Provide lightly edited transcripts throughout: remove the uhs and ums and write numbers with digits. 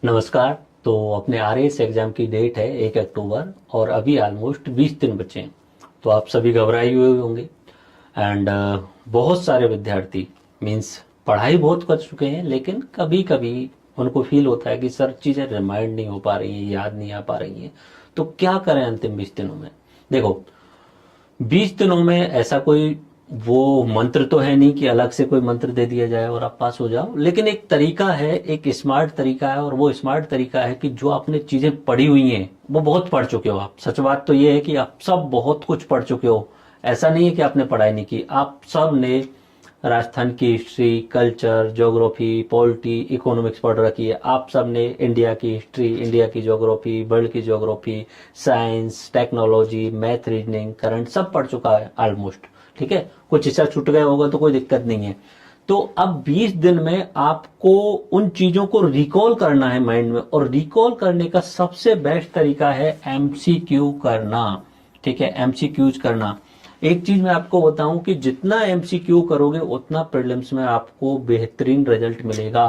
नमस्कार। तो अपने आरएएस एग्ज़ाम की डेट है 1 अक्टूबर और अभी ऑलमोस्ट 20 दिन बचे हैं। तो आप सभी घबराए हुए होंगे एंड बहुत सारे विद्यार्थी मीन्स पढ़ाई बहुत कर चुके हैं, लेकिन कभी कभी उनको फील होता है कि सर चीज़ें रिमाइंड नहीं हो पा रही हैं, याद नहीं आ पा रही हैं। तो क्या करें अंतिम 20 दिनों में? देखो, 20 दिनों में ऐसा कोई वो मंत्र तो है नहीं कि अलग से कोई मंत्र दे दिया जाए और आप पास हो जाओ, लेकिन एक तरीका है, एक स्मार्ट तरीका है। और वो स्मार्ट तरीका है कि जो आपने चीजें पढ़ी हुई हैं वो बहुत पढ़ चुके हो आप। सच बात तो ये है कि आप सब बहुत कुछ पढ़ चुके हो। ऐसा नहीं है कि आपने पढ़ाई नहीं की, आप सब ने राजस्थान की history, culture, geography, polity, economics पढ़ रखी है। आप सब ने इंडिया की हिस्ट्री, इंडिया की ज्योग्राफी, वर्ल्ड की geography, science, technology, math, reasoning, current सब पढ़ चुका है ऑलमोस्ट। ठीक है, कुछ हिस्सा छूट गया होगा तो कोई दिक्कत नहीं है। तो अब 20 दिन में आपको उन चीजों को रिकॉल करना है माइंड में, और रिकॉल करने का सबसे बेस्ट तरीका है एमसीक्यू करना। ठीक है, एमसीक्यूज करना। एक चीज मैं आपको बताऊं कि जितना एमसीक्यू करोगे उतना प्रीलिम्स में आपको बेहतरीन रिजल्ट मिलेगा।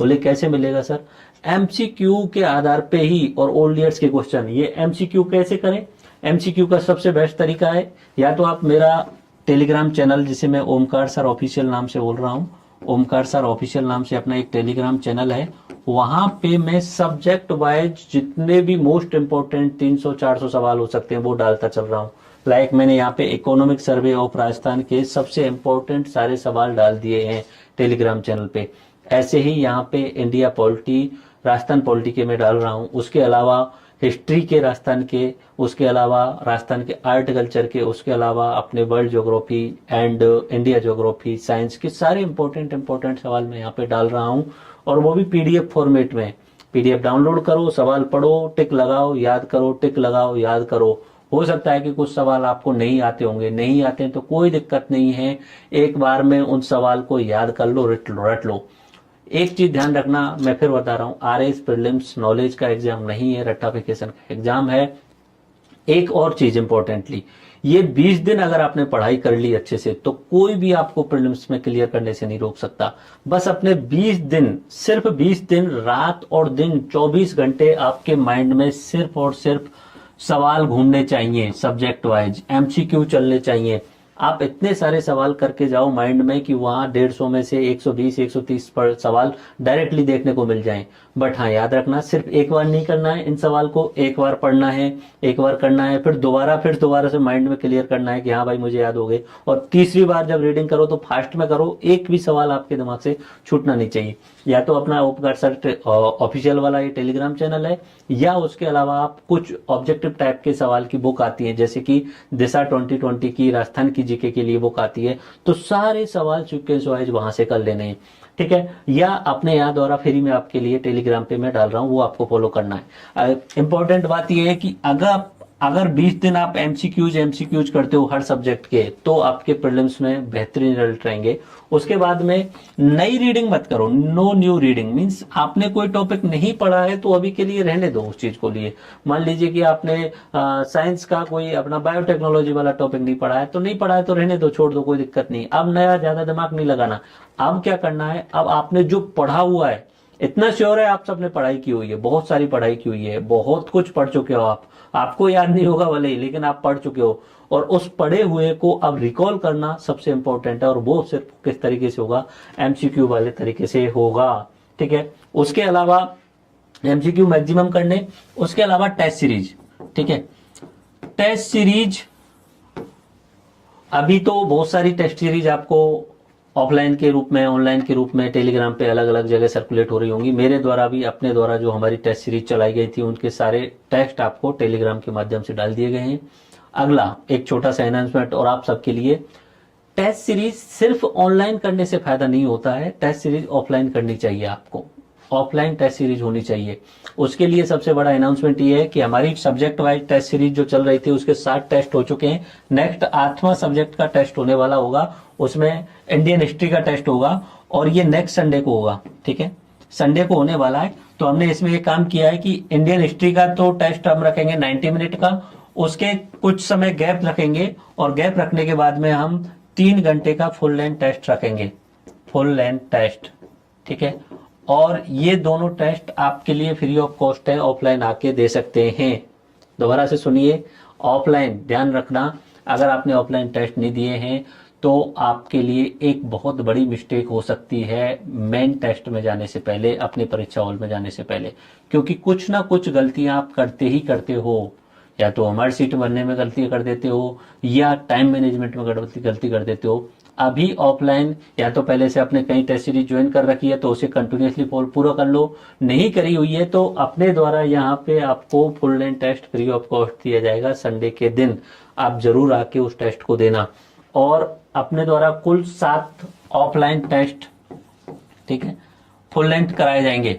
बोले कैसे मिलेगा सर? एमसीक्यू के आधार पे ही, और ओल्ड ईयर्स के क्वेश्चन। ये एमसीक्यू कैसे करें? एमसीक्यू का सबसे बेस्ट तरीका है, या तो आप मेरा टेलीग्राम चैनल, जिसे मैं ओमकार सर ऑफिशियल नाम से बोल रहा हूँ, ओमकार सर ऑफिशियल नाम से अपना एक टेलीग्राम चैनल है, वहां पे मैं सब्जेक्ट वाइज जितने भी मोस्ट इंपोर्टेंट 300-400 सवाल हो सकते हैं वो डालता चल रहा हूँ। लाइक मैंने यहाँ पे इकोनॉमिक सर्वे ऑफ राजस्थान के सबसे इंपॉर्टेंट सारे सवाल डाल दिए हैं टेलीग्राम चैनल पे। ऐसे ही यहाँ पे इंडिया पॉलिटी, राजस्थान पॉलिटी के मैं डाल रहा हूँ। उसके अलावा हिस्ट्री के राजस्थान के, उसके अलावा राजस्थान के आर्ट कल्चर के, उसके अलावा अपने world geography and India geography, science के सारे इंपॉर्टेंट सवाल मैं यहाँ पे डाल रहा हूँ, और वो भी पीडीएफ फॉर्मेट में। पीडीएफ डाउनलोड करो, सवाल पढ़ो, टिक लगाओ, याद करो, टिक लगाओ, याद करो। हो सकता है कि कुछ सवाल आपको नहीं आते होंगे, नहीं आते हैं तो कोई दिक्कत नहीं है, एक बार में उन सवाल को याद कर लो, रट लो। एक चीज ध्यान रखना, मैं फिर बता रहा हूं, आरएस प्रीलिम्स नॉलेज का एग्जाम नहीं है, रट्टाफिकेशन का एग्जाम है। एक और चीज इंपॉर्टेंटली, ये 20 दिन अगर आपने पढ़ाई कर ली अच्छे से तो कोई भी आपको प्रीलिम्स में क्लियर करने से नहीं रोक सकता। बस अपने 20 दिन, सिर्फ 20 दिन, रात और दिन 24 घंटे आपके माइंड में सिर्फ और सिर्फ सवाल घूमने चाहिए, सब्जेक्ट वाइज एमसीक्यू चलने चाहिए। आप इतने सारे सवाल करके जाओ माइंड में कि वहां 150 में से 120 130 पर सवाल डायरेक्टली देखने को मिल जाएं। बट हाँ, याद रखना, सिर्फ एक बार नहीं करना है इन सवाल को, एक बार पढ़ना है, एक बार करना है, फिर दोबारा से माइंड में क्लियर करना है कि हाँ भाई मुझे याद हो गए। और तीसरी बार जब रीडिंग करो तो फास्ट में करो, एक भी सवाल आपके दिमाग से छूटना नहीं चाहिए। या तो अपना ओमकार सर ऑफिशियल वाला ये टेलीग्राम चैनल है, या उसके अलावा आप कुछ ऑब्जेक्टिव टाइप के सवाल की बुक आती है, जैसे कि दिशा 2020 की राजस्थान की जीके के लिए बुक आती है, तो सारे सवाल सीक्वेंस वाइज वहां से कर लेने हैं। ठीक है, या अपने यहाँ द्वारा फ्री में आपके लिए टेलीग्राम पे मैं डाल रहा हूँ, वो आपको फॉलो करना है। इंपॉर्टेंट बात यह है कि अगर 20 दिन आप एमसीक्यूज करते हो हर सब्जेक्ट के, तो आपके प्रीलिम्स में बेहतरीन रिजल्ट रहेंगे। उसके बाद में नई रीडिंग मत करो, नो न्यू रीडिंग। मींस आपने कोई टॉपिक नहीं पढ़ा है तो अभी के लिए रहने दो उस चीज को लिए। मान लीजिए कि आपने साइंस का कोई अपना बायोटेक्नोलॉजी वाला टॉपिक नहीं पढ़ा है, तो नहीं पढ़ा है तो रहने दो, छोड़ दो, कोई दिक्कत नहीं। अब नया ज्यादा दिमाग नहीं लगाना। अब क्या करना है, अब आपने जो पढ़ा हुआ है, इतना श्योर है आप सबने पढ़ाई की हुई है, बहुत सारी पढ़ाई की हुई है, बहुत कुछ पढ़ चुके हो आप। आपको याद नहीं होगा भले ही, लेकिन आप पढ़ चुके हो, और उस पढ़े हुए को अब रिकॉल करना सबसे इंपॉर्टेंट है, और वो सिर्फ किस तरीके से होगा? एमसीक्यू वाले तरीके से होगा। ठीक है, उसके अलावा एमसीक्यू मैक्सिमम करने, उसके अलावा टेस्ट सीरीज। ठीक है, टेस्ट सीरीज अभी तो बहुत सारी टेस्ट सीरीज आपको ऑफलाइन के रूप में, ऑनलाइन के रूप में टेलीग्राम पे अलग अलग जगह सर्कुलेट हो रही होंगी। मेरे द्वारा भी, अपने द्वारा जो हमारी टेस्ट सीरीज चलाई गई थी, उनके सारे टेस्ट आपको टेलीग्राम के माध्यम से डाल दिए गए हैं। अगला एक छोटा सा अनाउंसमेंट और आप सबके लिए, टेस्ट सीरीज सिर्फ ऑनलाइन करने से फायदा नहीं होता है, टेस्ट सीरीज ऑफलाइन करनी चाहिए आपको, ऑफलाइन टेस्ट सीरीज होनी चाहिए। उसके लिए सबसे बड़ा अनाउंसमेंट ये है कि हमारी सब्जेक्ट वाइज टेस्ट सीरीज जो चल रही थी उसके 7 टेस्ट हो चुके हैं। नेक्स्ट 8वां सब्जेक्ट का टेस्ट होने वाला होगा, उसमें इंडियन हिस्ट्री का टेस्ट होगा, और ये नेक्स्ट संडे को होगा। ठीक है, संडे को होने वाला है। तो हमने इसमें ये काम किया है कि इंडियन हिस्ट्री का तो टेस्ट हम रखेंगे 90 मिनट का, उसके कुछ समय गैप रखेंगे, और गैप रखने के बाद में हम 3 घंटे का फुल लेंथ टेस्ट रखेंगे, फुल लेंथ टेस्ट। ठीक है, और ये दोनों टेस्ट आपके लिए फ्री ऑफ कॉस्ट है, ऑफलाइन आके दे सकते हैं। दोबारा से सुनिए, ऑफलाइन ध्यान रखना, अगर आपने ऑफलाइन टेस्ट नहीं दिए हैं तो आपके लिए एक बहुत बड़ी मिस्टेक हो सकती है मेन टेस्ट में जाने से पहले, अपनी परीक्षा हॉल में जाने से पहले, क्योंकि कुछ ना कुछ गलतियां आप करते ही करते हो। या तो हमारी सीट भरने में गलती कर देते हो, या टाइम मैनेजमेंट में गलती कर देते हो। अभी ऑफलाइन या तो पहले से आपने कहीं टेस्ट सीरीज ज्वाइन कर रखी है तो उसे कंटिन्यूसली पूरा कर लो, नहीं करी हुई है तो अपने द्वारा यहाँ पे आपको full length test free of cost दिया जाएगा संडे के दिन। आप जरूर आके उस टेस्ट को देना। और अपने द्वारा कुल 7 ऑफलाइन टेस्ट, ठीक है, फुल लेंथ कराए जाएंगे।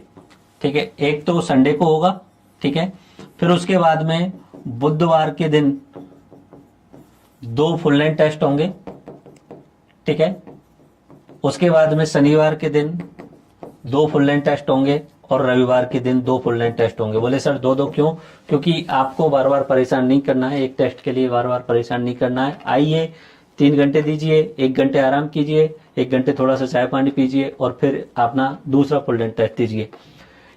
ठीक है, एक तो संडे को होगा, ठीक है, फिर उसके बाद में बुधवार के दिन 2 फुल लेंथ टेस्ट होंगे, ठीक है, उसके बाद में शनिवार के दिन 2 फुल लेंथ टेस्ट होंगे और रविवार के दिन 2 फुल लेंथ टेस्ट होंगे। बोले सर 2-2 क्यों? क्योंकि आपको बार बार परेशान नहीं करना है, एक टेस्ट के लिए बार बार परेशान नहीं करना है। आइए 3 घंटे दीजिए, 1 घंटे आराम कीजिए, 1 घंटे थोड़ा सा चाय पानी पीजिए और फिर अपना दूसरा फुल लेंथ टेस्ट दीजिए।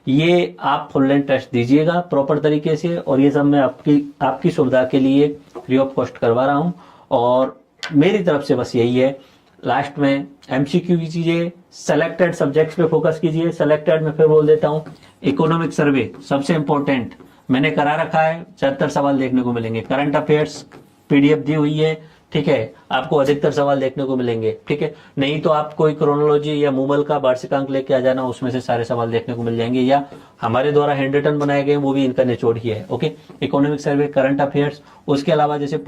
ये आप फुल लेंथ टेस्ट दीजिएगा प्रॉपर तरीके से, और ये सब मैं आपकी सुविधा के लिए फ्री ऑफ कॉस्ट करवा रहा हूं। और मेरी तरफ से बस यही है, लास्ट में एमसीक्यू कीजिए, सेलेक्टेड सब्जेक्ट्स पे फोकस कीजिए। सेलेक्टेड में फिर बोल देता हूं, इकोनॉमिक सर्वे सबसे इंपॉर्टेंट मैंने करा रखा है, 74 सवाल देखने को मिलेंगे। करंट अफेयर्स पीडीएफ दी हुई है, ठीक है, आपको अधिकतर सवाल देखने को मिलेंगे। ठीक है, नहीं तो आप कोई क्रोनोलॉजी या मूमल का वार्षिकांक लेके आ जाना, उसमें से सारे सवाल देखने को मिल जाएंगे, या हमारे द्वारा हैंड रिटन बनाए गए वो भी इनका निचोड़ ही है। Okay, economic survey, current affairs, उसके अलावा जैसे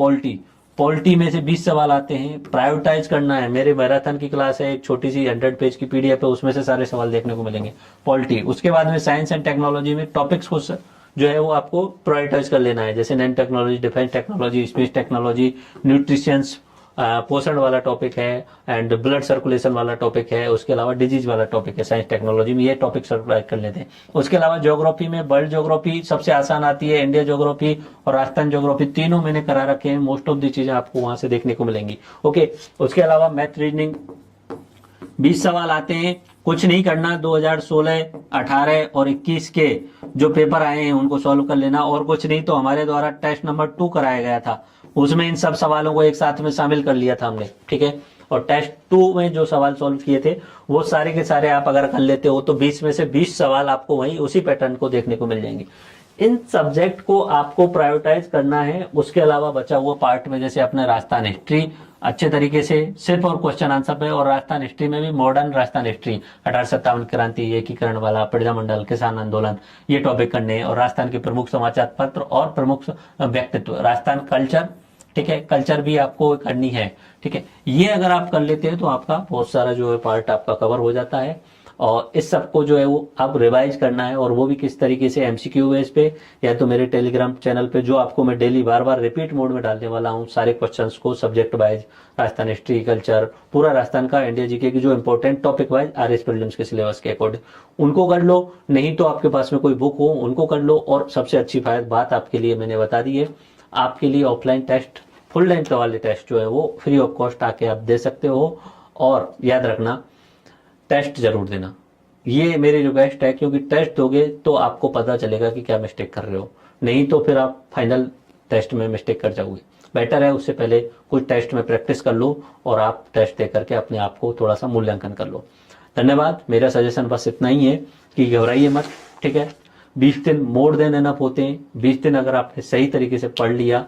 पॉलिटी में से 20 सवाल आते हैं, प्रायोरिटाइज करना है। मेरे मैराथन की क्लास है, एक छोटी सी 100 पेज की पीडीएफ है, उसमें से सारे सवाल देखने को मिलेंगे पॉलिटी। उसके बाद में साइंस एंड टेक्नोलॉजी में टॉपिक्स को जो है वो आपको प्रायोरिटाइज कर लेना है, जैसे nano technology, defence technology, space technology, nutritions, पोषण वाला टॉपिक है, एंड ब्लड सर्कुलेशन वाला टॉपिक है, उसके अलावा डिजीज वाला टॉपिक है साइंस टेक्नोलॉजी में, ये टॉपिक सर्कुलेट कर लेते हैं। उसके अलावा ज्योग्राफी में वर्ल्ड ज्योग्राफी सबसे आसान आती है, इंडिया ज्योग्राफी और राजस्थान ज्योग्राफी, तीनों मैंने करा रखे हैं। मोस्ट ऑफ दी चीजें आपको वहां से देखने को मिलेंगी। ओके, उसके अलावा मैथ रीजनिंग 20 सवाल आते हैं, कुछ नहीं करना, 2016, 18 और 21 के जो पेपर आए हैं उनको सॉल्व कर लेना, और कुछ नहीं तो हमारे द्वारा टेस्ट नंबर 2 कराया गया था, उसमें इन सब सवालों को एक साथ में शामिल कर लिया था हमने। ठीक है, और टेस्ट 2 में जो सवाल सॉल्व किए थे वो सारे के सारे आप अगर कर लेते हो तो 20 में से 20 सवाल आपको वहीं उसी पैटर्न को देखने को मिल जाएंगे। इन सब्जेक्ट को आपको प्रायोरिटाइज करना है। उसके अलावा बचा हुआ पार्ट में जैसे अपना राजस्थान हिस्ट्री अच्छे तरीके से सिर्फ और क्वेश्चन आंसर पे, और राजस्थान हिस्ट्री में भी मॉडर्न राजस्थान हिस्ट्री, 1857 क्रांति, एकीकरण वाला, प्रजामंडल, किसान आंदोलन, ये टॉपिक करने, और राजस्थान के प्रमुख समाचार पत्र और प्रमुख व्यक्तित्व, राजस्थान कल्चर, ठीक है, कल्चर भी आपको करनी है। ठीक है, ये अगर आप कर लेते हैं तो आपका बहुत सारा जो है पार्ट आपका कवर हो जाता है। और इस सबको जो है वो आप रिवाइज करना है, और वो भी किस तरीके से, एमसीक्यू बेस पे, या तो मेरे टेलीग्राम चैनल पे जो आपको मैं डेली बार बार रिपीट मोड में डालने वाला हूँ, सारे क्वेश्चंस को subject wise, Rajasthan history, culture, पूरा राजस्थान का, इंडिया जीके की जो important topic wise RS prelims के सिलेबस के अकॉर्डिंग उनको कर लो। नहीं तो आपके पास में कोई बुक हो उनको कर लो। और सबसे अच्छी बात आपके लिए मैंने बता दी है, आपके लिए ऑफलाइन टेस्ट, फुल लेंथ वाले टेस्ट जो है वो फ्री ऑफ कॉस्ट आके आप दे सकते हो। और याद रखना, टेस्ट जरूर देना, ये मेरी रिक्वेस्ट है, क्योंकि टेस्ट दोगे तो आपको पता चलेगा कि क्या मिस्टेक कर रहे हो, नहीं तो फिर आप फाइनल टेस्ट में मिस्टेक कर जाओगे। बेटर है उससे पहले कुछ टेस्ट में प्रैक्टिस कर लो और आप टेस्ट दे करके अपने आप को थोड़ा सा मूल्यांकन कर लो। धन्यवाद। मेरा सजेशन बस इतना ही है कि घबराइए मत। ठीक है, 20 दिन मोर देन एनफ होते हैं। 20 दिन अगर आपने सही तरीके से पढ़ लिया,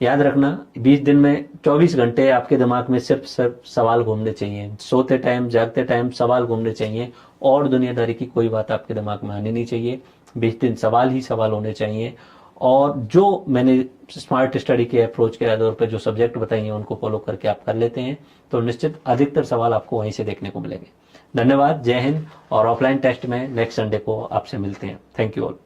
याद रखना 20 दिन में 24 घंटे आपके दिमाग में सिर्फ सवाल घूमने चाहिए, सोते टाइम जागते टाइम सवाल घूमने चाहिए, और दुनियादारी की कोई बात आपके दिमाग में आनी नहीं चाहिए। 20 दिन सवाल ही सवाल होने चाहिए। और जो मैंने स्मार्ट स्टडी के अप्रोच के आधार पर जो सब्जेक्ट बताई हैं उनको फॉलो करके आप कर लेते हैं तो निश्चित अधिकतर सवाल आपको वहीं से देखने को मिलेंगे। धन्यवाद, जय हिंद। और ऑफलाइन टेस्ट में नेक्स्ट संडे को आपसे मिलते हैं। Thank you all.